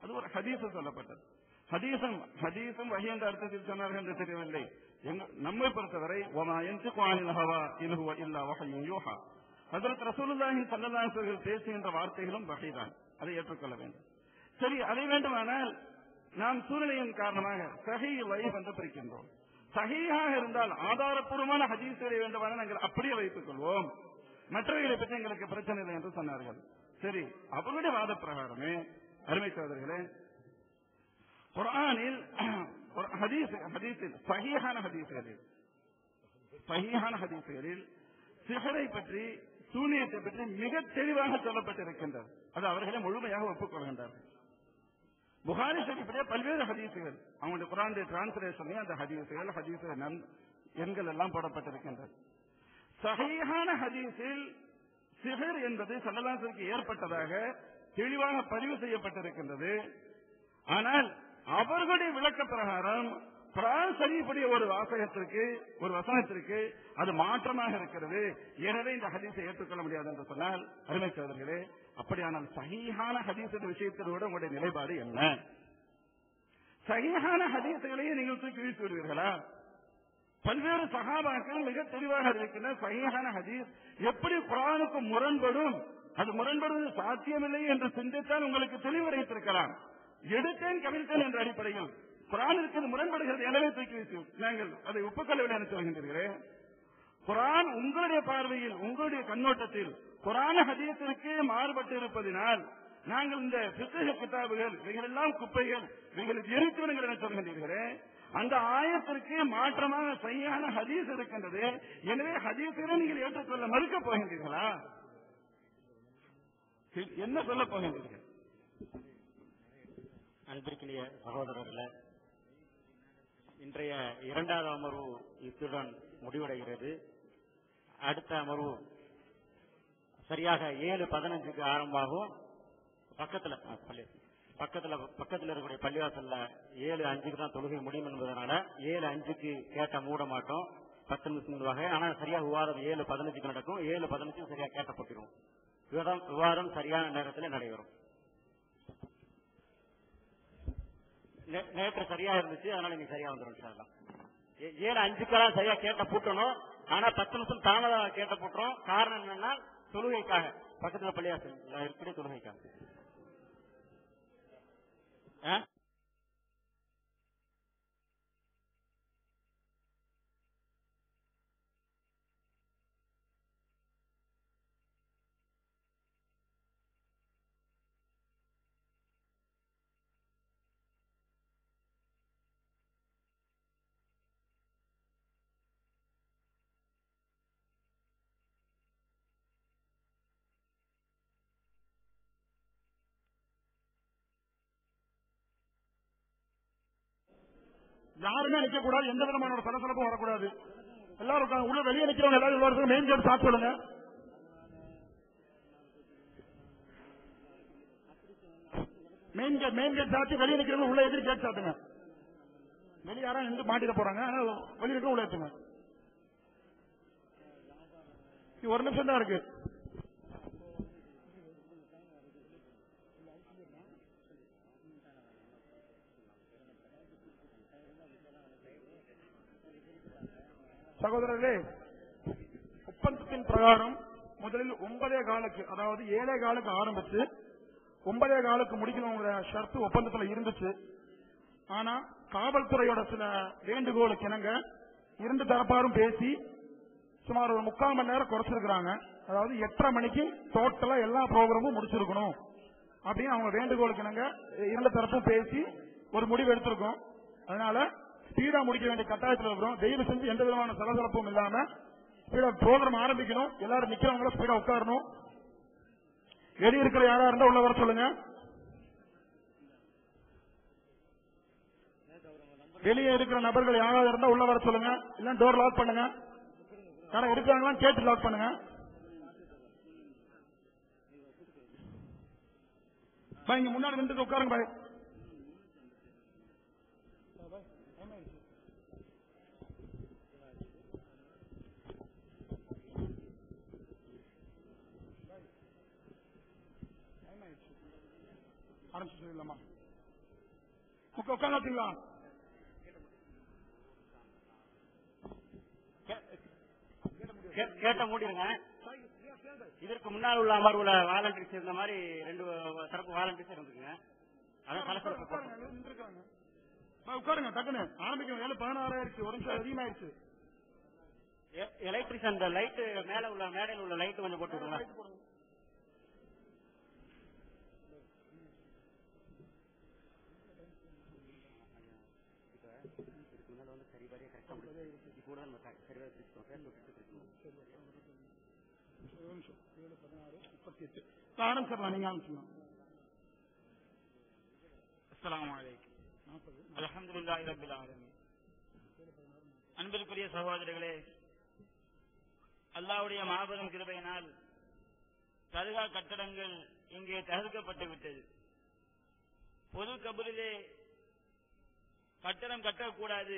அது ஒரு ஹதீஸ் சொல்லப்பட்டது. ஹதீஸும் வஹி என்ற அர்த்தத்தில் சொன்னார்கள் என்று தெரியவில்லை. நம்மை பொறுத்தவரை ஹஜ்ரத் ரசூலுல்லாஹி ஸல்லல்லாஹு அலைஹி வஸல்லம் பேசுகின்ற வார்த்தைகளும் வஹீதான், அதை ஏற்றுக்கொள்ள வேண்டும். சரி, அதை வேண்டுமானால் நாம் சூழ்நிலையின் காரணமாக சஹீஹ் லைஃப் என்று பிரிக்கின்றோம். சஹீஹாக இருந்தால் ஆதாரப்பூர்வமான ஹதீஸ்களை வேண்டுமானால் நாங்கள் அப்படியே வைத்துக் கொள்வோம், மற்றவைகளை பற்றி எங்களுக்கு பிரச்சனை இல்லை என்று சொன்னார்கள். சரி, அவருடைய வாத பிரகாரமே அருமை சகோதரர்களே, குர்ஆனில் ஹதீஸில் சஹீஹான ஹதீஸ்களில் சிஹரை பற்றி, சூனியத்தை பற்றி மிக தெளிவாக சொல்லப்பட்டிருக்கின்றது. அது அவர்களே முழுமையாக ஒப்புக்கொள்கின்றார்கள். புகாரி ஷரீஃபிலே பல்வேறு ஹதீசுகள், அவங்களுடைய குர்ஆனுடைய டிரான்ஸ்லேஷனே அந்த ஹதீசுகள் எண்கள் எல்லாம் போடப்பட்டிருக்கின்றது. சஹீஹான ஹதீஸில் சிஹர் என்பது ஸல்லல்லாஹு அலைஹி வஸல்லம் ஏற்பட்டதாக தெளிவாக பதிவு செய்யப்பட்டிருக்கின்றது. ஆனால் அவர்களுடைய விளக்க பிரகாரம் குர்ஆன் ஷரீஃபுடைய ஒரு வசனத்திற்கு அது மாற்றமாக இருக்கிறது. எனவே இந்த ஹதீஸை ஏற்றுக்கொள்ள முடியாது என்று சொன்னால், அருமை சகோதரர்களே, அப்படியானால் சஹீஹான ஹதீஸின் விஷயத்திலோடு உங்களுடைய நிலைப்பாடு என்ன? சஹீஹான ஹதீஸுகளையே நீங்கள் தூக்கி வீசி விடுவீர்களா? பல்வேறு சஹாபாக்கள் மிக தெளிவாக இருக்கின்ற சஹீஹான ஹதீஸ் எப்படி குர்ஆனுக்கு முரண்படும், அது முரண்படுவது சாத்தியமில்லை என்று சிந்தித்தால் உங்களுக்கு தெளிவடைத்திருக்கலாம். எடுத்தேன் கவிழ்த்தேன் என்ற அடிப்படையில் குர்ஆனிற்கு முரண்படுகிறது, எனவே தூக்கி வீசி நாங்கள் அதை ஒப்புக்கொள்ளவில்லை என்று சொல்கின்றீர்களே. குர்ஆன் உங்களுடைய பார்வையில், உங்களுடைய கண்ணோட்டத்தில் குர்ஆன் ஹதீஸிற்கு மாறுபட்டு இருப்பதினால் நாங்கள் இந்த ஃபிக்ஹ் கிதாபுகள் இவைகளெல்லாம் குப்பைகள், இவைகளை எரித்துவிடுங்கள் என சொல்கின்றீர்களே. அந்த ஆயத்திற்கு மாற்றமாக சஹீஹான ஹதீஸ் இருக்கின்றது. எனவே ஹதீஸை நீங்கள் ஏற்றுக்கொள்ள மறுக்கப் போகின்றீர்களா? என்ன சொல்ல போகின்றீர்கள்? அன்பிற்கினிய சகோதரர்களே, இன்றைய இரண்டாவது அமர்வு இத்துடன் முடிவடைகிறது. அடுத்த அமர்வு சரியாக 7:15 ஆரம்பமாகும். பக்கத்தில் இருக்கக்கூடிய பள்ளிவாசல்ல 7:05 தான் தொழுகை முடியும் என்பதனால 7:05 கேட்ட மூட மாட்டோம். 10 நிமிஷம் முன்பாக. ஆனால் சரியாக விவாதம் 7:15 நடக்கும். 7:15 சரியாக கேட்டப்பட்டிரும். விவாதம் சரியான நேரத்தில் நடைபெறும். நேற்று சரியா இருந்துச்சு, அதனால நீங்க சரியா வந்துடும். 7:05 சரியா கேட்ட போட்டணும். ஆனா 10 நிமிஷம் தாமதம் கேட்ட போட்டுரும். காரணம் என்னன்னா தொழுகைக்காக, பக்கத்துல பள்ளிவாசல் இருக்கிற தொழுகைக்காக. யாருமே நிக்க கூடாது, எந்த விதமான சலசலப்பும் வரக்கூடாது. எல்லாரும் உள்ள வெளியே நிக்கிறவங்க எல்லாரும் மெயின் கேட் சாப்பிட்டு சொல்லுங்க. மெயின் கேட் சாப்பிட்டு வெளியே நிக்கிறவங்க உள்ள எதிர்த்து கேட் சாப்பிட்டுங்க. வெளியே யாரும் நின்று மாட்டிட போறாங்க, வெளியே இருக்க உள்ள ஏற்றுங்க. ஒரு நிமிஷம் தான் இருக்கு. சகோதரர்களே, ஒப்பந்தத்தின் பிரகாரம் முதலில் 9:15, அதாவது 7:15 ஆரம்பிச்சு 9:15 முடிக்கணுங்கிற ஷர்த்து ஒப்பந்தத்தில் இருந்துச்சு. ஆனா காவல்துறையோட சில வேண்டுகோளுக்கு இணங்க 2 தரப்பாரும் பேசி சுமார் ஒரு 3/4 மணி நேரம் குறைச்சிருக்கிறாங்க. அதாவது 8:30 மணிக்கு டோட்டலா எல்லா ப்ரோக்ராமும் முடிச்சிருக்கணும் அப்படின்னு அவங்க வேண்டுகோளுக்கு இணங்க 2 தரப்பும் பேசி ஒரு முடிவு எடுத்திருக்கோம். அதனால ஸ்பீடா முடிக்க வேண்டிய கட்டாயத்தில் இருக்கிறோம். தயவு செஞ்சு எந்த விதமான சலசலப்பும் இல்லாம ஸ்பீடா ப்ரோக்ராம் ஆரம்பிக்கணும். எல்லாரும் நிக்கிறவங்கள ஸ்பீடா உட்காரணும். வெளியே இருக்கிற யாரா இருந்தா உள்ள வர சொல்லுங்க. வெளியே இருக்கிற நபர்கள் யாராவது இருந்தா உள்ள வர சொல்லுங்க. இல்ல டோர் லாக் பண்ணுங்க. கடை இருக்காங்களா கேட்டு லாக் பண்ணுங்க. இங்க முன்னாடி நின்று உட்காருங்க பாய். ஆரம்பிச்சு சொல்லலாமா? உட்காந்துங்களா? கேட்ட மூடிடுங்க. இதற்கு முன்னால் உள்ள அமர்வுல வாலண்டியர்ஸ் இருந்த மாதிரி 2 தரப்பு வாலண்டியர்ஸ் இருந்துக்குங்க. அதான் கலெக்டர் உட்காருங்க. டக்குன்னு ஆரம்பிக்கணும். 7:16 ஆயிடுச்சு. ஒரு நிமிஷம் அதிகமாயிருச்சு. எலக்ட்ரிஷியன் அந்த லைட் மேல உள்ள மேடையில் உள்ள லைட் கொஞ்சம் போட்டு விடுங்க. ஆரம்பிச்சிடலாம். நீங்க ஆரம்பிச்சுக்கலாம். அஸ்ஸலாமு அலைக்கும். அல்ஹம்துலில்லாஹி ரப்பில் ஆலமீன். அன்பிற்குரிய சகோதரர்களே, அல்லாஹ்வுடைய மாபெரும் கிருபையினால் தர்கா கட்டடங்கள் இங்கே தகர்க்கப்பட்டு விட்டது. பொது கபரிலே கட்டடம் கட்டக்கூடாது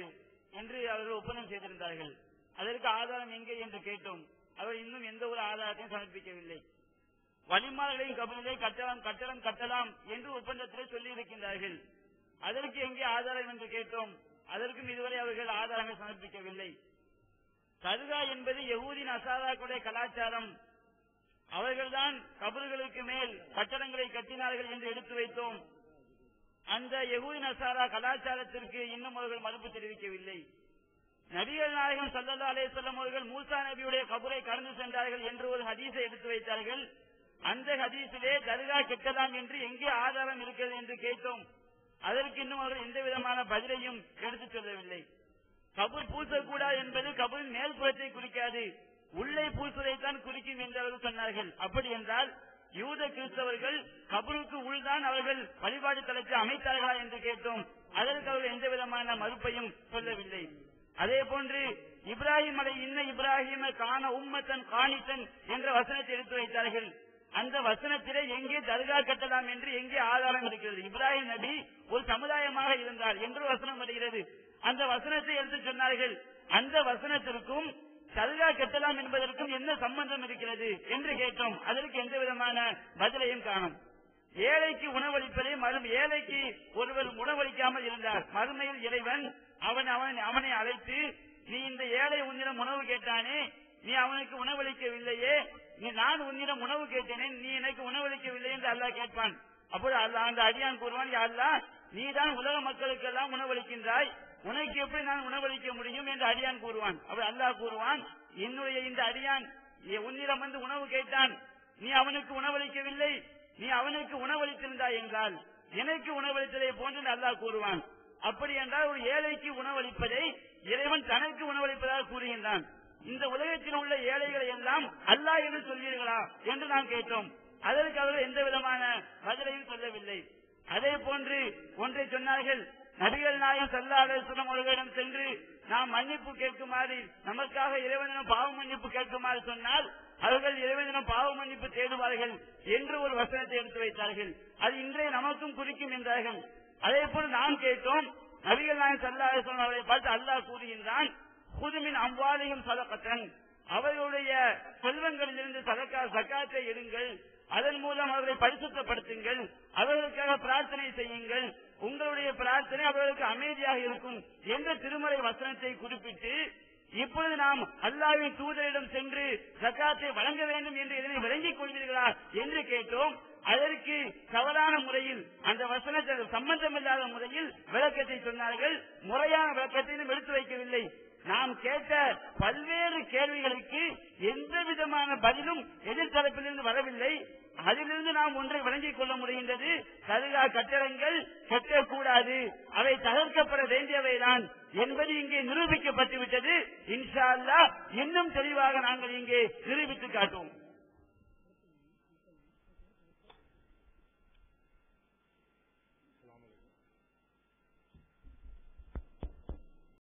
என்று அவர்கள் ஒப்பந்தம் செய்திருந்தார்கள். அதற்கு ஆதாரம் எங்கே என்று கேட்டோம். அவர் இன்னும் எந்த ஒரு ஆதாரத்தையும் சமர்ப்பிக்கவில்லை. வலிமார்களின் கபரிலே கட்டடம் கட்டலாம் என்று ஒப்பந்தத்திலே சொல்லி இருக்கின்றார்கள். அதற்கு எங்கே ஆதாரம் என்று கேட்டோம். அதற்கும் இதுவரை அவர்கள் ஆதாரங்கள் சமர்ப்பிக்கவில்லை. தர்கா என்பது யஹூதி நசாராக்களுடைய கலாச்சாரம். அவர்கள்தான் கபர்களுக்கு மேல் கட்டடங்களை கட்டினார்கள் என்று எடுத்து வைத்தோம். அந்த யஹூதி நசாரா கலாச்சாரத்திற்கு இன்னும் அவர்கள் மறுப்பு தெரிவிக்கவில்லை. நபிகள் நாயகம் ஸல்லல்லாஹு அலைஹி வஸல்லம் அவர்கள் மூசா நபியுடைய கபரை கடந்து சென்றார்கள் என்று ஒரு ஹதீஸை எடுத்து வைத்தார்கள். அந்த ஹதீஸிலே தர்கா கட்டலாம் என்று எங்கே ஆதாரம் இருக்கிறது என்று கேட்டோம். அதற்கு இன்னும் அவர்கள் எந்த விதமான பதிலையும் எடுத்துச் சொல்லவில்லை. கபர் பூசக்கூடாது என்பது கபரின் மேல்புறத்தை குறிக்காது, உள்ளே பூசுவதைத்தான் குறிக்கும் என்று அவர்கள் சொன்னார்கள். அப்படி என்றால் யூத கிறிஸ்தவர்கள் கபருக்கு உள்தான் அவர்கள் வழிபாடு தலத்தை அமைத்தார்களா என்று கேட்டோம். அதற்கு அவர்கள் எந்த விதமான மறுப்பையும் சொல்லவில்லை. அதே போன்று இப்ராஹிம் அலை இன்ன இப்ராஹிம கான உம்மத்தன் காணித்தன் என்ற வசனத்தை எடுத்து வைத்தார்கள். அந்த வசனத்திலே எங்கே தர்கா கட்டலாம் என்று எங்கே ஆதாரம் இருக்கிறது? இப்ராஹிம் நபி ஒரு சமுதாயமாக இருந்தார் என்று வசனம் வருகிறது. அந்த வசனத்தை எடுத்து சொன்னார்கள். அந்த வசனத்திற்கும் தர்கா கட்டலாம் என்பதற்கும் என்ன சம்பந்தம் இருக்கிறது என்று கேட்டோம். அதற்கு எந்த விதமான பதிலையும் காணும். ஏழைக்கு உணவளிப்பதே ஏழைக்கு ஒருவர் உணவளிக்காமல் இருந்தார். மறுமையில் இறைவன் அவனை அழைத்து, நீ இந்த ஏழை உன்னிடம் உணவு கேட்டானே, நீ அவனுக்கு உணவளிக்கவில்லையே, நான் உன்னிடம் உணவு கேட்டேனே, நீ எனக்கு உணவளிக்கவில்லை என்று அல்லாஹ் கேட்பான். அப்போது அந்த அடியான் கூறுவான், யா அல்லாஹ், நீதான் உலக மக்களுக்கெல்லாம் உணவளிக்கின்றாய், உனக்கு எப்படி நான் உணவளிக்க முடியும் என்று அடியான் கூறுவான். அப்ப அல்லாஹ் கூறுவான், என்னுடைய இந்த அடியான் உன்னிடம் வந்து உணவு கேட்டான், நீ அவனுக்கு உணவளிக்கவில்லை, நீ அவனுக்கு உணவளித்திருந்தாய் என்றால் எனக்கு உணவளித்ததை போன்று அல்லாஹ் கூறுவான். அப்படி என்றால் ஒரு ஏழைக்கு உணவளிப்பதை இறைவன் தனக்கு உணவளிப்பதாக கூறுகின்றான். இந்த உலகத்தில் உள்ள ஏழைகளை எல்லாம் அல்லாஹ் என்று சொல்வீர்களா என்று நாம் கேட்டோம். அதற்கு அவர்கள் எந்த விதமான பதிலையும் சொல்லவில்லை. அதே போன்று ஒன்றை சொன்னார்கள். நபிகள் நாயகம் ஸல்லல்லாஹு அலைஹி வஸல்லம் அவர்களிடம் சென்று நாம் மன்னிப்பு கேட்குமாறு, நமக்காக இறைவனிடம் பாவ மன்னிப்பு கேட்குமாறு சொன்னால் அவர்கள் இறைவனிடம் பாவ மன்னிப்பு தேடுவார்கள் என்று ஒரு வசனத்தை எடுத்து வைத்தார்கள். அது இன்றைய நமக்கும் குறிக்கும் என்றார்கள். அதே போல நாம் கேட்டோம். நபிகள் நாயகம் ஸல்லல்லாஹு அலைஹி வஸல்லம் அவர்களை பார்த்து அல்லாஹ் கூறுகின்றான், குதுமின் அம்வாலிஹிம் ஸதகத்தன், அவர்களுடைய செல்வங்களிலிருந்து ஜகாத்தை எடுங்கள், அதன் மூலம் அவர்களை பரிசுத்தப்படுத்துங்கள், அவர்களுக்காக பிரார்த்தனை செய்யுங்கள், உங்களுடைய பிரார்த்தனை அவர்களுக்கு அமைதியாக இருக்கும் என்ற திருமறை வசனத்தை குறிப்பிட்டு, இப்பொழுது நாம் அல்லாஹ்வின் தூதரிடம் சென்று ஜகாத்தை வழங்க வேண்டும் என்று இதனை விளங்கிக் கொள்வீர்களா என்று கேட்டோம். அதற்கு தவறான முறையில் அந்த வசனத்தை சம்பந்தமில்லாத முறையில் விளக்கத்தை சொன்னார்கள். முறையான விளக்கத்தையும் எடுத்து வைக்கவில்லை. நாம் கேட்ட பல்வேறு கேள்விகளுக்கு எந்த விதமான பதிலும் எதிர்த்தரப்பிலிருந்து வரவில்லை. அதிலிருந்து நாம் ஒன்றை விளங்கிக் கொள்ள முடிகின்றது, தர்கா கட்டடங்கள் கட்டக்கூடாது, அவை தகர்க்கப்பட வேண்டியவைதான் என்பது இங்கே நிரூபிக்கப்பட்டுவிட்டது. இன்ஷா அல்லாஹ் இன்னும் தெளிவாக நாங்கள் இங்கே நிரூபித்து காட்டுவோம்.